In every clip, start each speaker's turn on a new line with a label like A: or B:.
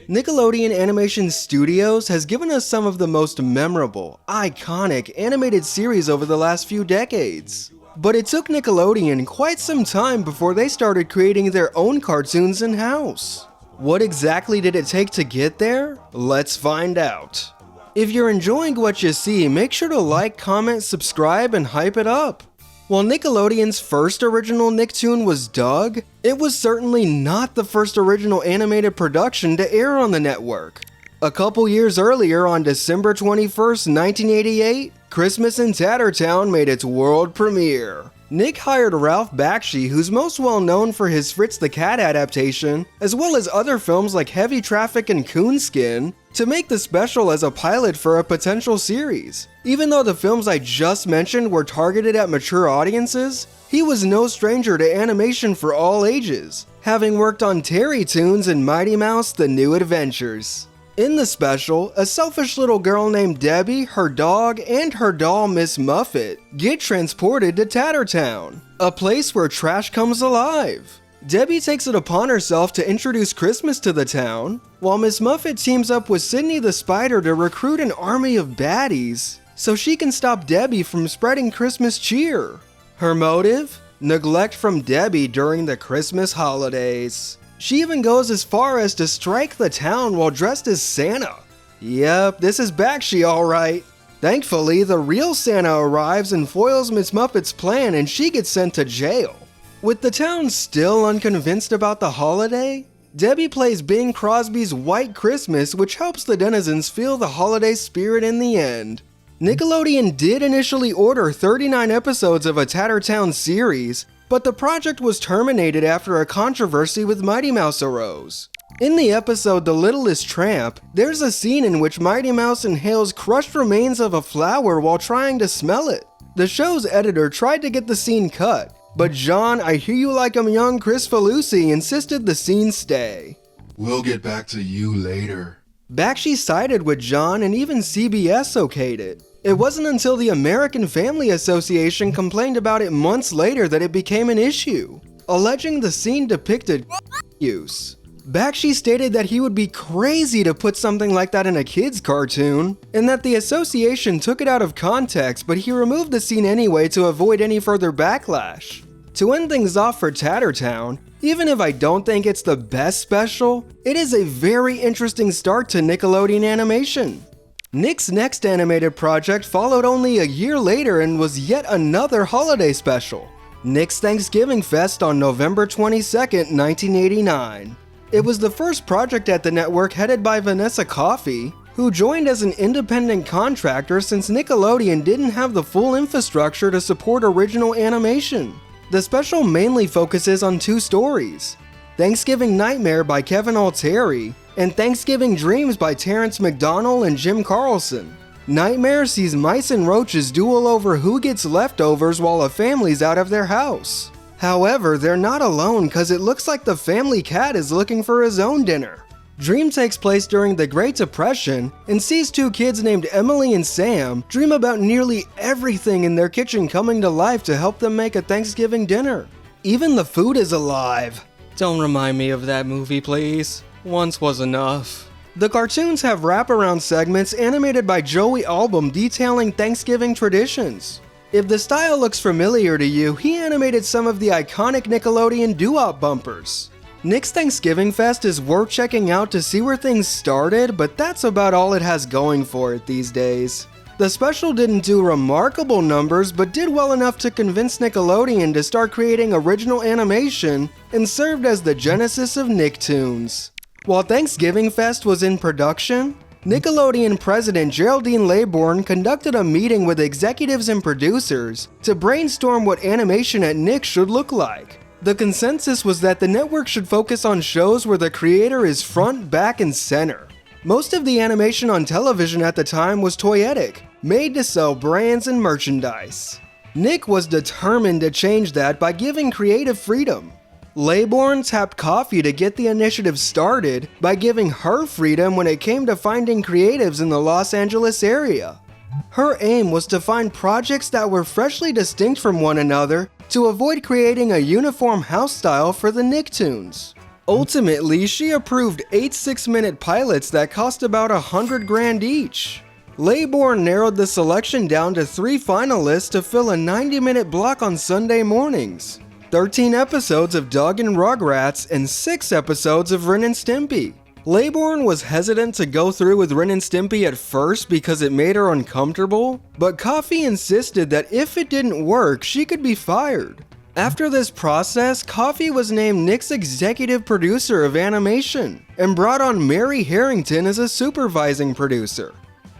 A: Nickelodeon Animation Studios has given us some of the most memorable, iconic animated series over the last few decades. But it took Nickelodeon quite some time before they started creating their own cartoons in-house. What exactly did it take to get there? Let's find out. If you're enjoying what you see, make sure to like, comment, subscribe, and hype it up. While Nickelodeon's first original Nicktoon was Doug, it was certainly not the first original animated production to air on the network. A couple years earlier, on December 21st, 1988, Christmas in Tattertown made its world premiere. Nick hired Ralph Bakshi, who's most well known for his Fritz the Cat adaptation, as well as other films like Heavy Traffic and Coonskin, to make the special as a pilot for a potential series. Even though the films I just mentioned were targeted at mature audiences, he was no stranger to animation for all ages, having worked on Terrytoons and Mighty Mouse: The New Adventures. In the special, a selfish little girl named Debbie, her dog, and her doll Miss Muffet get transported to Tattertown, a place where trash comes alive. Debbie takes it upon herself to introduce Christmas to the town, while Miss Muffet teams up with Sydney the Spider to recruit an army of baddies so she can stop Debbie from spreading Christmas cheer. Her motive? Neglect from Debbie during the Christmas holidays. She even goes as far as to strike the town while dressed as Santa. Yep, this is Bakshi alright. Thankfully, the real Santa arrives and foils Miss Muffet's plan and she gets sent to jail. With the town still unconvinced about the holiday, Debbie plays Bing Crosby's White Christmas, which helps the denizens feel the holiday spirit in the end. Nickelodeon did initially order 39 episodes of a Tattertown series, but the project was terminated after a controversy with Mighty Mouse arose. In the episode The Littlest Tramp, there's a scene in which Mighty Mouse inhales crushed remains of a flower while trying to smell it. The show's editor tried to get the scene cut, but John I Hear You Like 'Em Young Chris Falusi insisted the scene stay.
B: We'll get back to you later.
A: Bakshi sided with John and even CBS okayed it. It wasn't until the American Family Association complained about it months later that it became an issue, alleging the scene depicted use. Bakshi stated that he would be crazy to put something like that in a kid's cartoon, and that the association took it out of context, but he removed the scene anyway to avoid any further backlash. To end things off for Tattertown, even if I don't think it's the best special, it is a very interesting start to Nickelodeon animation. Nick's next animated project followed only a year later and was yet another holiday special, Nick's Thanksgiving Fest on November 22nd, 1989. It was the first project at the network headed by Vanessa Coffey, who joined as an independent contractor since Nickelodeon didn't have the full infrastructure to support original animation. The special mainly focuses on two stories: Thanksgiving Nightmare by Kevin Altieri, and Thanksgiving Dreams by Terrence McDonald and Jim Carlson. Nightmare sees mice and roaches duel over who gets leftovers while a family's out of their house. However, they're not alone cause it looks like the family cat is looking for his own dinner. Dream takes place during the Great Depression and sees two kids named Emily and Sam dream about nearly everything in their kitchen coming to life to help them make a Thanksgiving dinner. Even the food is alive. Don't remind me of that movie, please. Once was enough. The cartoons have wraparound segments animated by Joey Album detailing Thanksgiving traditions. If the style looks familiar to you, he animated some of the iconic Nickelodeon doo-wop bumpers. Nick's Thanksgiving Fest is worth checking out to see where things started, but that's about all it has going for it these days. The special didn't do remarkable numbers, but did well enough to convince Nickelodeon to start creating original animation and served as the genesis of Nicktoons. While Thanksgiving Fest was in production, Nickelodeon president Geraldine Laybourne conducted a meeting with executives and producers to brainstorm what animation at Nick should look like. The consensus was that the network should focus on shows where the creator is front, back, and center. Most of the animation on television at the time was toyetic, made to sell brands and merchandise. Nick was determined to change that by giving creative freedom. Laybourne tapped Coffey to get the initiative started by giving her freedom when it came to finding creatives in the Los Angeles area. Her aim was to find projects that were freshly distinct from one another to avoid creating a uniform house style for the Nicktoons. Ultimately, she approved 8 6-minute pilots that cost about $100,000 each. Laybourne narrowed the selection down to 3 finalists to fill a 90-minute block on Sunday mornings. 13 episodes of Doug and Rugrats and 6 episodes of Ren and Stimpy. Laybourne was hesitant to go through with Ren and Stimpy at first because it made her uncomfortable, but Coffee insisted that if it didn't work, she could be fired. After this process, Coffee was named Nick's executive producer of animation and brought on Mary Harrington as a supervising producer.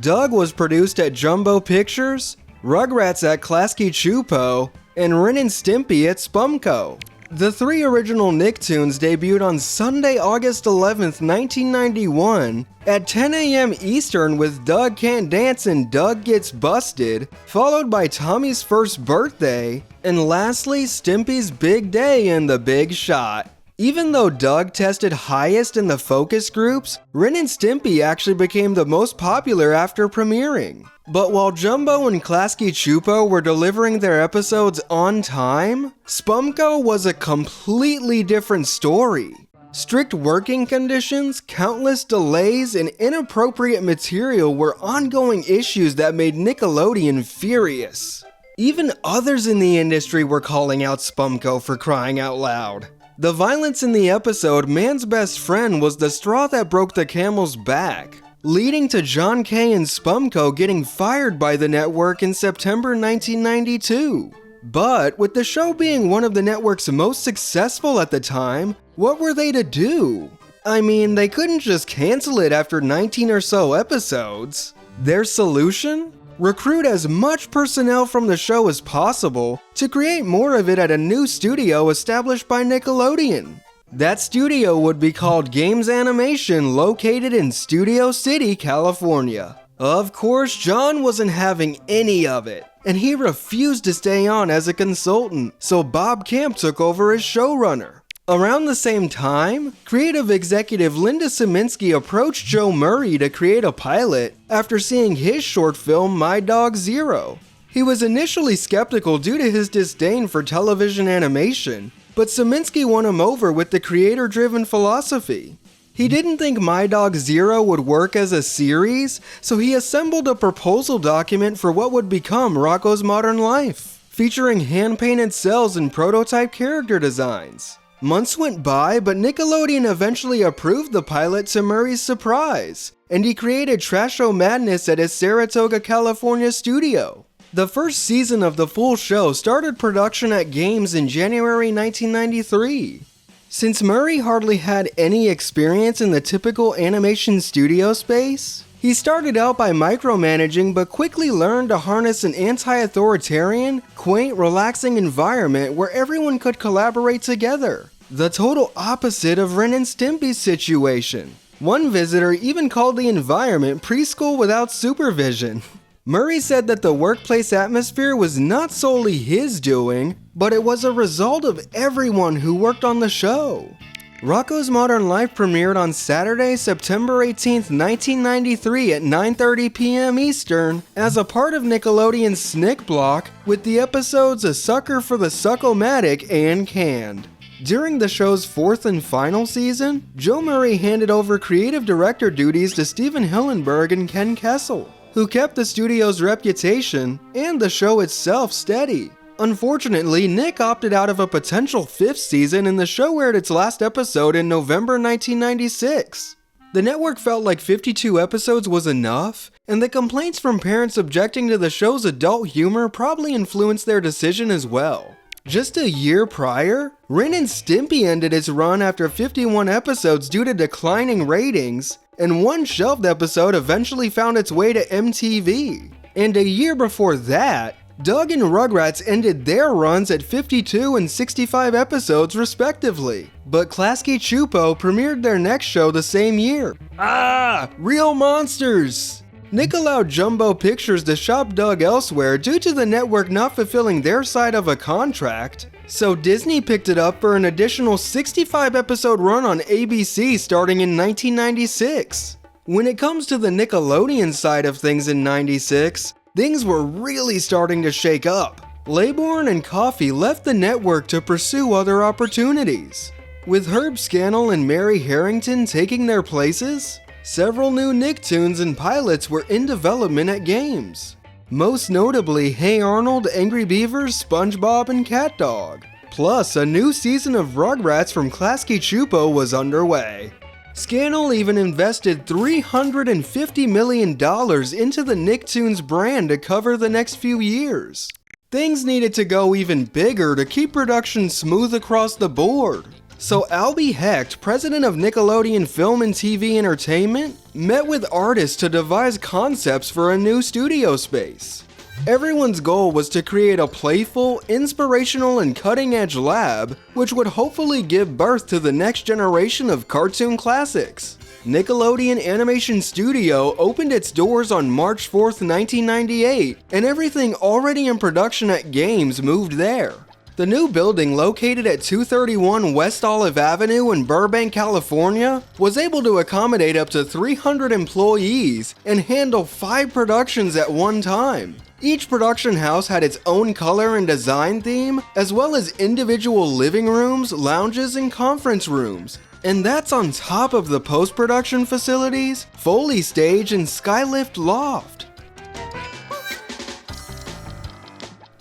A: Doug was produced at Jumbo Pictures, Rugrats at Klasky Csupo, and Ren and Stimpy at Spumco. The 3 original Nicktoons debuted on Sunday, August 11th, 1991 at 10 a.m. Eastern with Doug Can't Dance and Doug Gets Busted, followed by Tommy's First Birthday, and lastly Stimpy's Big Day and The Big Shot. Even though Doug tested highest in the focus groups, Ren and Stimpy actually became the most popular after premiering. But while Jumbo and Klasky Csupo were delivering their episodes on time, Spumco was a completely different story. Strict working conditions, countless delays, and inappropriate material were ongoing issues that made Nickelodeon furious. Even others in the industry were calling out Spumco for crying out loud. The violence in the episode Man's Best Friend was the straw that broke the camel's back, leading to John Kay and Spumco getting fired by the network in September 1992. But with the show being one of the network's most successful at the time, what were they to do? I mean, they couldn't just cancel it after 19 or so episodes. Their solution? Recruit as much personnel from the show as possible to create more of it at a new studio established by Nickelodeon. That studio would be called Games Animation, located in Studio City, California. Of course, John wasn't having any of it, and he refused to stay on as a consultant, so Bob Camp took over as showrunner. Around the same time, creative executive Linda Saminsky approached Joe Murray to create a pilot after seeing his short film My Dog Zero. He was initially skeptical due to his disdain for television animation, but Saminsky won him over with the creator-driven philosophy. He didn't think My Dog Zero would work as a series, so he assembled a proposal document for what would become Rocko's Modern Life, featuring hand-painted cells and prototype character designs. Months went by, but Nickelodeon eventually approved the pilot to Murray's surprise, and he created Trasho Madness at his Saratoga, California studio. The first season of the full show started production at Games in January 1993. Since Murray hardly had any experience in the typical animation studio space, he started out by micromanaging but quickly learned to harness an anti-authoritarian, quaint, relaxing environment where everyone could collaborate together. The total opposite of Ren and Stimpy's situation. One visitor even called the environment preschool without supervision. Murray said that the workplace atmosphere was not solely his doing, but it was a result of everyone who worked on the show. Rocko's Modern Life premiered on Saturday, September 18, 1993 at 9:30 p.m. Eastern as a part of Nickelodeon's Snick Block with the episodes A Sucker for the Suckomatic and Canned. During the show's 4th and final season, Joe Murray handed over creative director duties to Steven Hillenburg and Ken Kessel, who kept the studio's reputation and the show itself steady. Unfortunately, Nick opted out of a potential 5th season and the show aired its last episode in November 1996. The network felt like 52 episodes was enough, and the complaints from parents objecting to the show's adult humor probably influenced their decision as well. Just a year prior, Ren and Stimpy ended its run after 51 episodes due to declining ratings, and one shelved episode eventually found its way to MTV. And a year before that, Doug and Rugrats ended their runs at 52 and 65 episodes respectively, but Klasky Csupo premiered their next show the same year. Real Monsters! Nick allowed Jumbo Pictures to shop Doug elsewhere due to the network not fulfilling their side of a contract, so Disney picked it up for an additional 65-episode run on ABC starting in 1996. When it comes to the Nickelodeon side of things in 96, things were really starting to shake up. Laybourne and Coffee left the network to pursue other opportunities. With Herb Scannell and Mary Harrington taking their places, several new Nicktoons and pilots were in development at games. Most notably Hey Arnold, Angry Beavers, SpongeBob, and CatDog. Plus, a new season of Rugrats from Klasky Csupo was underway. Scannell even invested $350 million into the Nicktoons brand to cover the next few years. Things needed to go even bigger to keep production smooth across the board. So Albie Hecht, president of Nickelodeon Film and TV Entertainment, met with artists to devise concepts for a new studio space. Everyone's goal was to create a playful, inspirational, and cutting-edge lab, which would hopefully give birth to the next generation of cartoon classics. Nickelodeon Animation Studio opened its doors on March 4th, 1998, and everything already in production at games moved there. The new building, located at 231 West Olive Avenue in Burbank, California, was able to accommodate up to 300 employees and handle 5 productions at one time. Each production house had its own color and design theme, as well as individual living rooms, lounges, and conference rooms. And that's on top of the post-production facilities, Foley stage, and Skylift loft.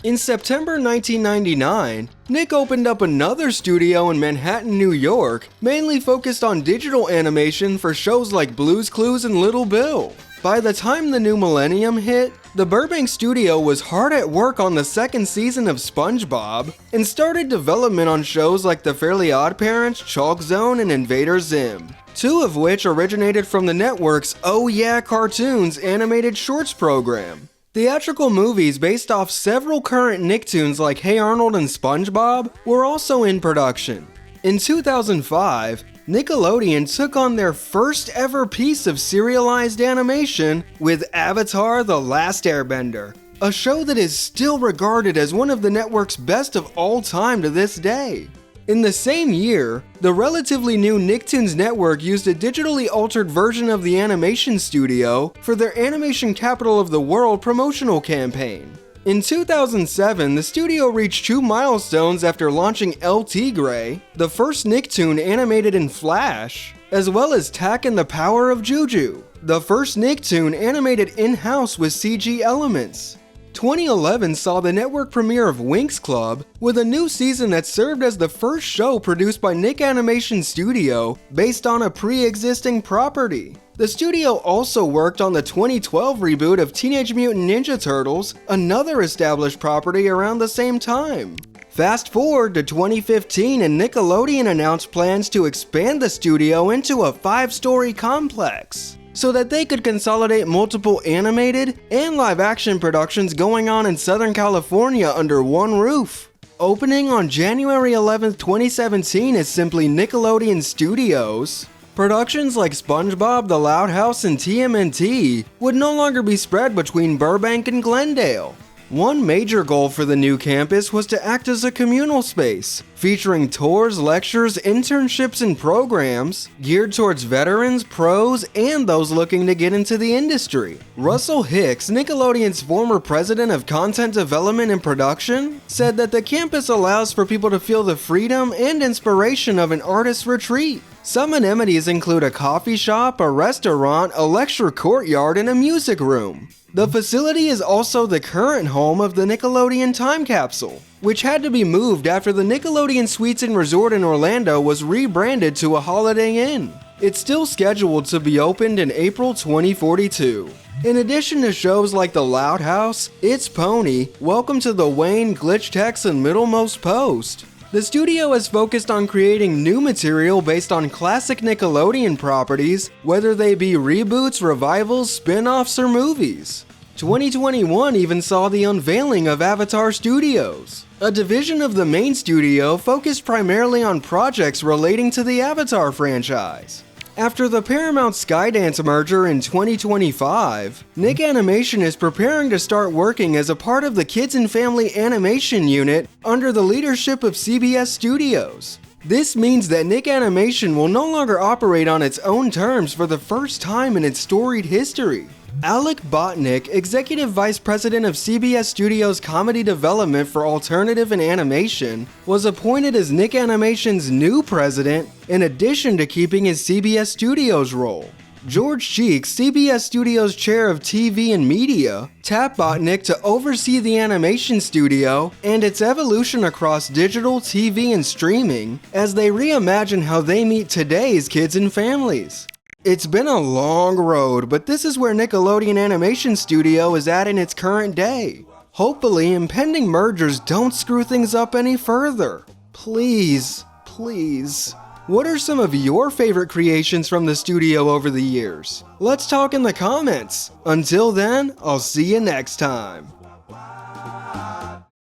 A: In September 1999, Nick opened up another studio in Manhattan, New York, mainly focused on digital animation for shows like Blue's Clues and Little Bill. By the time the new millennium hit, the Burbank studio was hard at work on the second season of SpongeBob and started development on shows like The Fairly OddParents, Chalk Zone, and Invader Zim, 2 of which originated from the network's Oh Yeah Cartoons animated shorts program. Theatrical movies based off several current Nicktoons like Hey Arnold and SpongeBob were also in production. In 2005, Nickelodeon took on their first ever piece of serialized animation with Avatar: The Last Airbender, a show that is still regarded as one of the network's best of all time to this day. In the same year, the relatively new Nicktoons network used a digitally altered version of the animation studio for their Animation Capital of the World promotional campaign. In 2007, the studio reached 2 milestones after launching El Tigre, the first Nicktoon animated in Flash, as well as Tak and the Power of Juju, the first Nicktoon animated in-house with CG elements. 2011 saw the network premiere of Winx Club, with a new season that served as the first show produced by Nick Animation Studio based on a pre-existing property. The studio also worked on the 2012 reboot of Teenage Mutant Ninja Turtles, another established property around the same time. Fast forward to 2015 and Nickelodeon announced plans to expand the studio into a 5-story complex, so that they could consolidate multiple animated and live-action productions going on in Southern California under one roof. Opening on January 11, 2017 as simply Nickelodeon Studios, productions like SpongeBob, The Loud House, and TMNT would no longer be spread between Burbank and Glendale. One major goal for the new campus was to act as a communal space, featuring tours, lectures, internships, and programs geared towards veterans, pros, and those looking to get into the industry. Russell Hicks, Nickelodeon's former president of content development and production, said that the campus allows for people to feel the freedom and inspiration of an artist's retreat. Some amenities include a coffee shop, a restaurant, a lecture courtyard, and a music room. The facility is also the current home of the Nickelodeon Time Capsule, which had to be moved after the Nickelodeon Suites and Resort in Orlando was rebranded to a Holiday Inn. It's still scheduled to be opened in April 2042. In addition to shows like The Loud House, It's Pony, Welcome to the Wayne, Glitch Tex, and Middlemost Post, the studio has focused on creating new material based on classic Nickelodeon properties, whether they be reboots, revivals, spin-offs, or movies. 2021 even saw the unveiling of Avatar Studios, a division of the main studio focused primarily on projects relating to the Avatar franchise. After the Paramount Skydance merger in 2025, Nick Animation is preparing to start working as a part of the Kids and Family Animation unit under the leadership of CBS Studios. This means that Nick Animation will no longer operate on its own terms for the first time in its storied history. Alec Botnick, Executive Vice President of CBS Studios Comedy Development for Alternative and Animation, was appointed as Nick Animation's new president in addition to keeping his CBS Studios role. George Cheeks, CBS Studios Chair of TV and Media, tapped Botnick to oversee the animation studio and its evolution across digital, TV, and streaming as they reimagine how they meet today's kids and families. It's been a long road, but this is where Nickelodeon Animation Studio is at in its current day. Hopefully, impending mergers don't screw things up any further. Please, please. What are some of your favorite creations from the studio over the years? Let's talk in the comments. Until then, I'll see you next time.